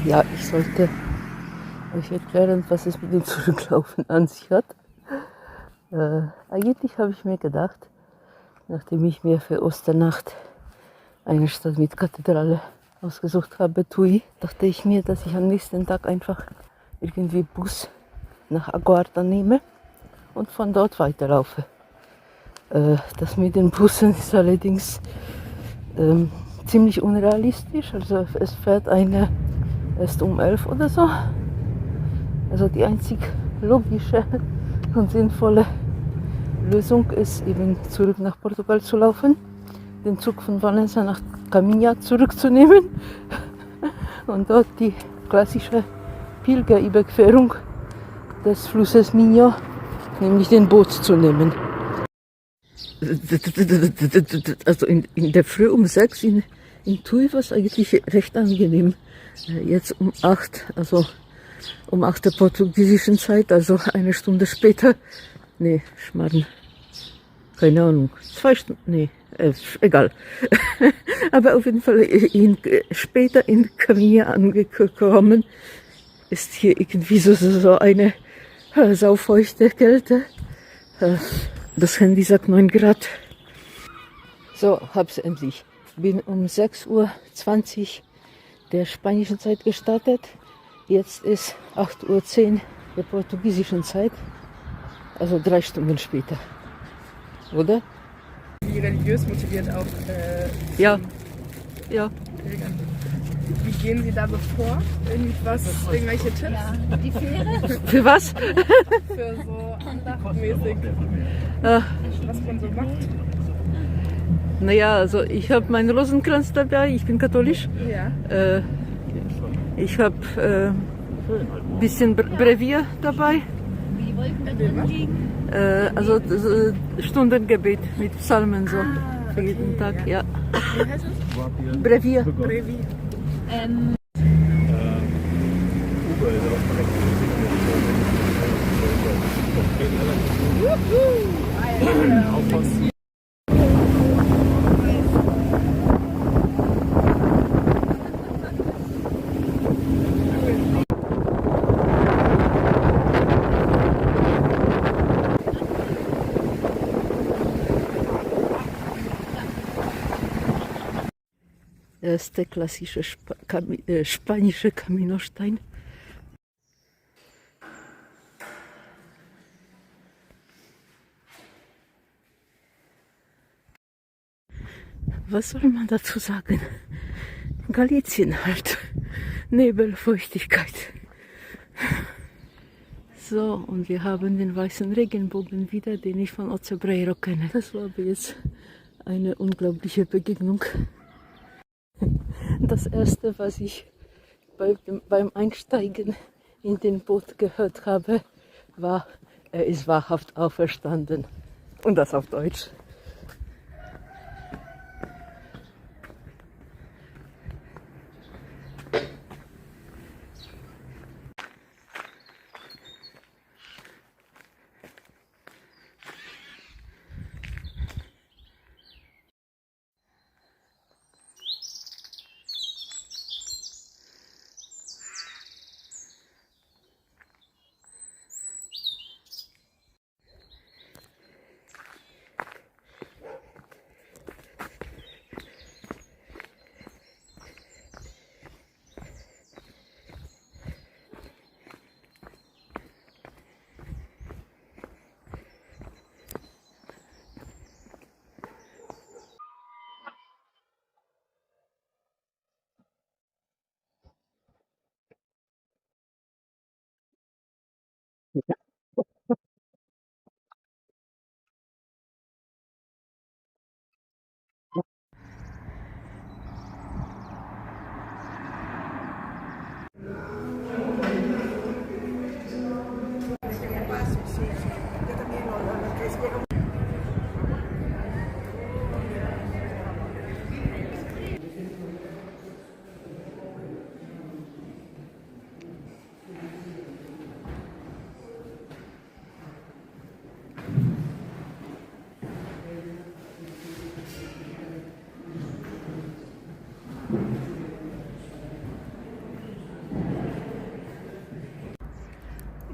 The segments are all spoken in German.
Ja, ich sollte euch erklären, was es mit dem Zurücklaufen an sich hat. Eigentlich habe ich mir gedacht, nachdem ich mir für Osternacht eine Stadt mit Kathedrale ausgesucht habe, Tui, dachte ich mir, dass ich am nächsten Tag einfach irgendwie Bus nach Aguarda nehme und von dort weiterlaufe. Das mit den Bussen ist allerdings ziemlich unrealistisch. Also es fährt eine erst um 11 oder so. Also die einzig logische und sinnvolle Lösung ist eben zurück nach Portugal zu laufen, den Zug von Valencia nach Caminha zurückzunehmen und dort die klassische Pilgerüberquerung des Flusses Minho, nämlich den Boot zu nehmen. Also in der Früh um 6 in Tui war es eigentlich recht angenehm. Jetzt um 8, also um 8 der portugiesischen Zeit, also eine Stunde später. Nee, Schmarrn. Keine Ahnung. 2 Stunden, nee, egal. Aber auf jeden Fall später in Caminha angekommen, ist hier irgendwie so eine saufeuchte Kälte. Das Handy sagt 9 Grad. So, hab's endlich. Bin um 6:20 Uhr der spanischen Zeit gestartet. Jetzt ist 8:10 Uhr der portugiesischen Zeit. Also 3 Stunden später. Oder? Wie religiös motiviert auch Ja. Ja. Pilgern. Wie gehen Sie da bevor? Irgendwelche Tipps? Ja, die Fähre? Für was? Für so andachtmäßig, was man so macht? Naja, also ich habe meinen Rosenkranz dabei, ich bin katholisch. Ja. Ich habe ein bisschen Brevier dabei. Die Wolken liegen. Also Stundengebet mit Psalmen so für jeden Tag, ja. Wie heißt es? Brevier. Brevi. Das ist der klassische spanische Caminostein. Was soll man dazu sagen? Galizien halt. Nebel, Feuchtigkeit. So, und wir haben den weißen Regenbogen wieder, den ich von Ocebreiro kenne. Das war aber jetzt eine unglaubliche Begegnung. Das erste, was ich beim Einsteigen in den Boot gehört habe, war, er ist wahrhaft auferstanden. Und das auf Deutsch.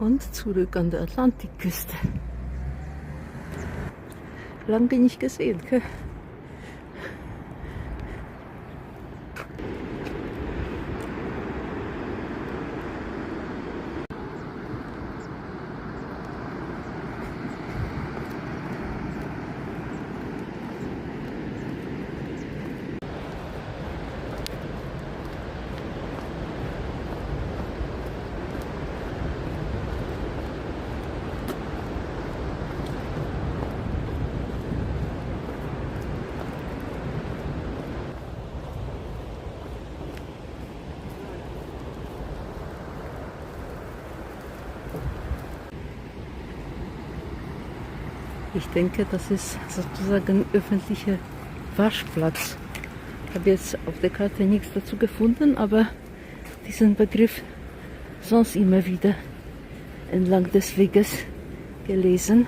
und zurück an der Atlantikküste. Lange nicht gesehen, gell? Ich denke, das ist sozusagen öffentlicher Waschplatz. Ich habe jetzt auf der Karte nichts dazu gefunden, aber diesen Begriff sonst immer wieder entlang des Weges gelesen.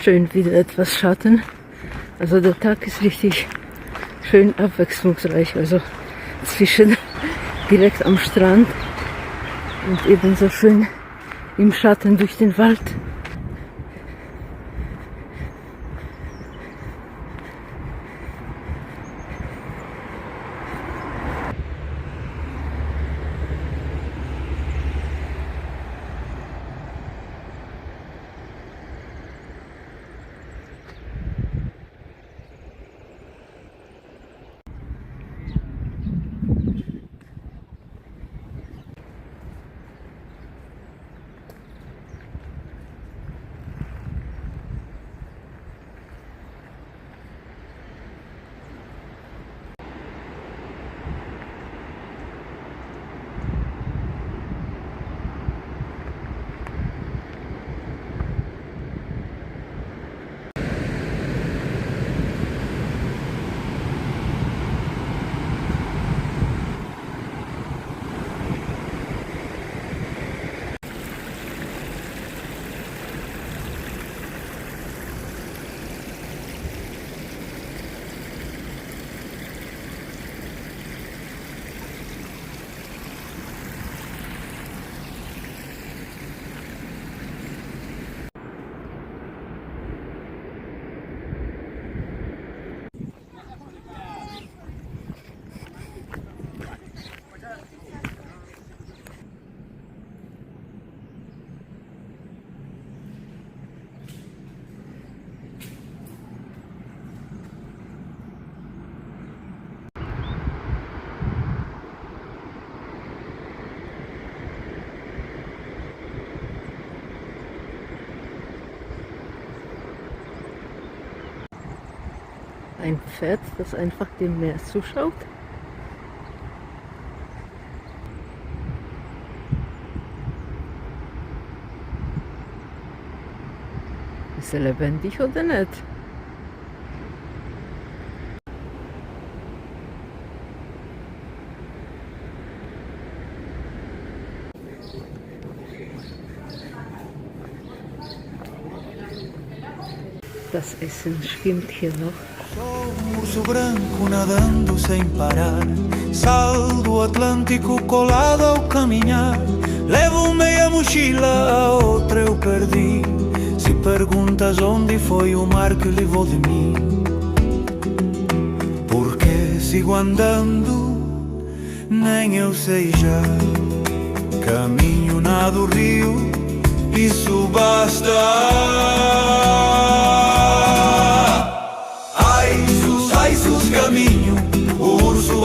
Schön wieder etwas Schatten. Also der Tag ist richtig schön abwechslungsreich. Also zwischen direkt am Strand und ebenso schön im Schatten durch den Wald. Ein Pferd, das einfach dem Meer zuschaut. Ist er lebendig oder nicht? Das Essen schwimmt hier noch. Sou um urso branco nadando sem parar. Sal do Atlântico colado ao caminhar. Levo meia mochila, a outra eu perdi. Se perguntas onde foi o mar que levou de mim, porque sigo andando, nem eu sei já. Caminho, nado, rio, isso basta.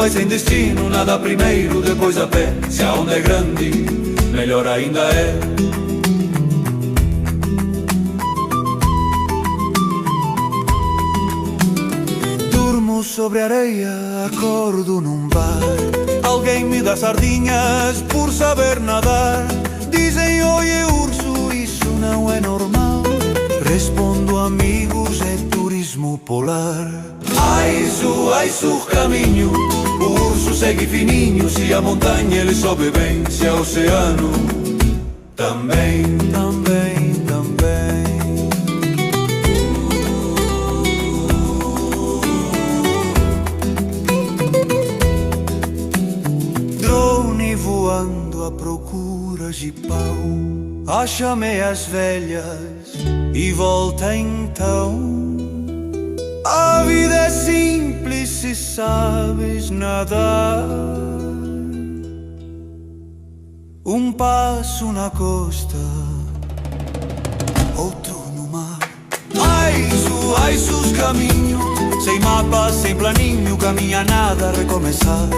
vai sem destino, nada primeiro, depois a pé. Se a onda é grande, melhor ainda é. Durmo sobre a areia, acordo num bar. Alguém me dá sardinhas por saber nadar. Dizem, oye urso, isso não é normal. Respondo, amigos, é turismo polar. Ai, su caminho, o urso segue fininho. Se a montanha ele sobe bem, se é oceano, também, também, também. Drone voando à procura de pau. Acha meias velhas e volta então. A vida é simples se sabes nadar. Um passo na costa, outro no mar. Ai, os caminhos, sem mapa, sem planinho, caminha nada, recomeçar.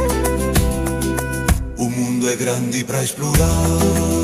O mundo é grande pra explorar.